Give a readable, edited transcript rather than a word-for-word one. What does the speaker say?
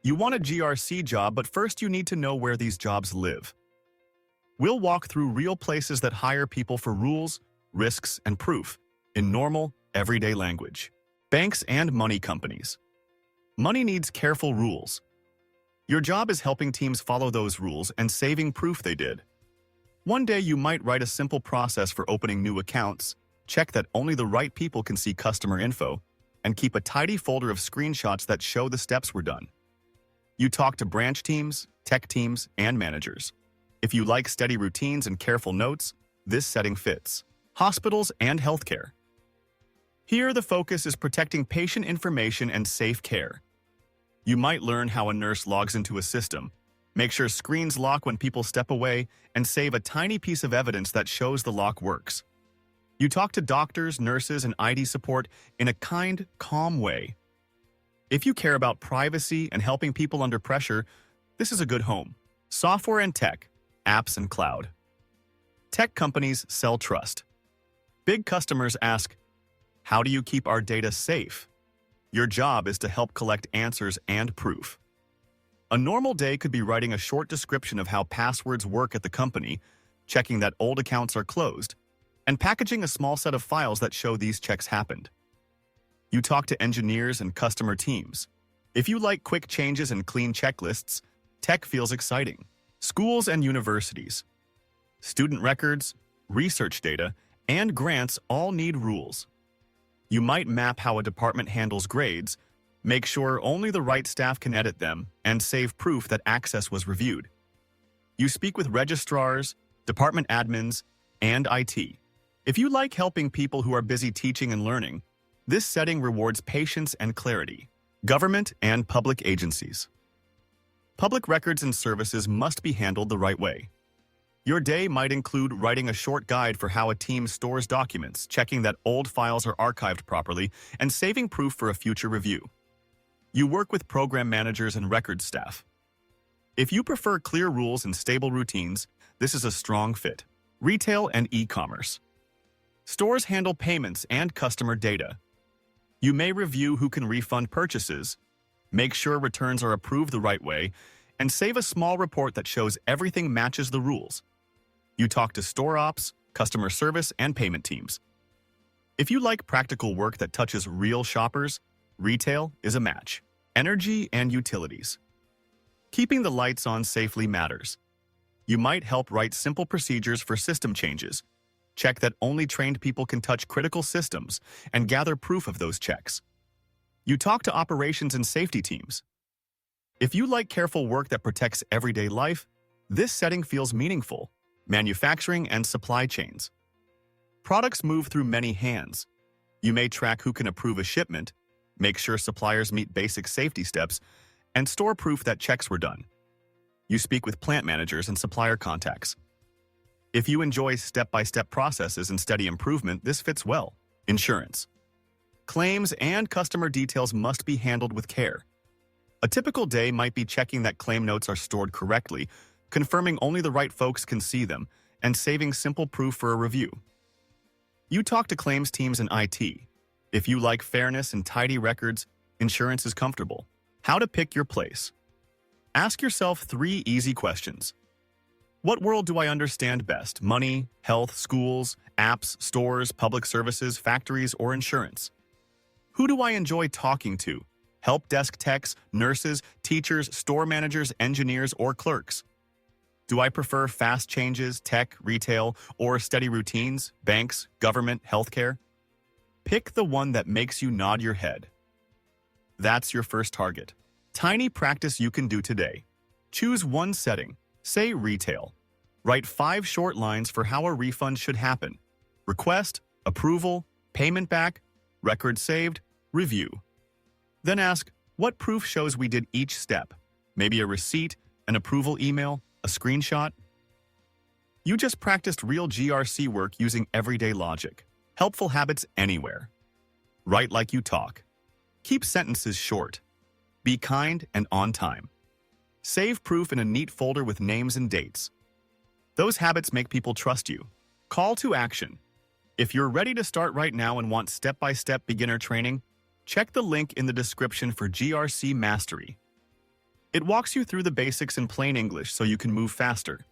You want a GRC job, but first you need to know where these jobs live. We'll walk through real places that hire people for rules, risks, and proof in normal, everyday language. Banks and money companies. Money needs careful rules. Your job is helping teams follow those rules and saving proof they did. One day you might write a simple process for opening new accounts, check that only the right people can see customer info, and keep a tidy folder of screenshots that show the steps were done. You talk to branch teams, tech teams, and managers. If you like steady routines and careful notes, this setting fits. Hospitals and healthcare. Here, the focus is protecting patient information and safe care. You might learn how a nurse logs into a system, make sure screens lock when people step away, and save a tiny piece of evidence that shows the lock works. You talk to doctors, nurses, and IT support in a kind, calm way. If you care about privacy and helping people under pressure, this is a good home. Software and tech, apps and cloud. Tech companies sell trust. Big customers ask, how do you keep our data safe? Your job is to help collect answers and proof. A normal day could be writing a short description of how passwords work at the company, checking that old accounts are closed, and packaging a small set of files that show these checks happened. You talk to engineers and customer teams. If you like quick changes and clean checklists, tech feels exciting. Schools and universities. Student records, research data, and grants all need rules. You might map how a department handles grades, make sure only the right staff can edit them, and save proof that access was reviewed. You speak with registrars, department admins, and IT. If you like helping people who are busy teaching and learning, this setting rewards patience and clarity. Government and public agencies. Public records and services must be handled the right way. Your day might include writing a short guide for how a team stores documents, checking that old files are archived properly, and saving proof for a future review. You work with program managers and records staff. If you prefer clear rules and stable routines, this is a strong fit. Retail and e-commerce. Stores handle payments and customer data. You may review who can refund purchases, make sure returns are approved the right way, and save a small report that shows everything matches the rules. You talk to store ops, customer service, and payment teams. If you like practical work that touches real shoppers, retail is a match. Energy and utilities. Keeping the lights on safely matters. You might help write simple procedures for system changes, check that only trained people can touch critical systems, and gather proof of those checks. You talk to operations and safety teams. If you like careful work that protects everyday life, this setting feels meaningful. Manufacturing and supply chains. Products move through many hands. You may track who can approve a shipment, make sure suppliers meet basic safety steps, and store proof that checks were done. You speak with plant managers and supplier contacts. If you enjoy step-by-step processes and steady improvement, this fits well. Insurance. Claims and customer details must be handled with care. A typical day might be checking that claim notes are stored correctly, confirming only the right folks can see them, and saving simple proof for a review. You talk to claims teams and IT. If you like fairness and tidy records, insurance is comfortable. How to pick your place. Ask yourself 3 easy questions. What world do I understand best? Money, health, schools, apps, stores, public services, factories, or insurance? Who do I enjoy talking to? Help desk techs, nurses, teachers, store managers, engineers, or clerks? Do I prefer fast changes, tech, retail, or steady routines, banks, government, healthcare? Pick the one that makes you nod your head. That's your first target. Tiny practice you can do today. Choose one setting, say retail. Write 5 short lines for how a refund should happen. Request, approval, payment back, record saved, review. Then ask, what proof shows we did each step? Maybe a receipt, an approval email, a screenshot? You just practiced real GRC work using everyday logic. Helpful habits anywhere. Write like you talk. Keep sentences short. Be kind and on time. Save proof in a neat folder with names and dates. Those habits make people trust you. Call to action. If you're ready to start right now and want step-by-step beginner training, check the link in the description for GRC Mastery. It walks you through the basics in plain English so you can move faster.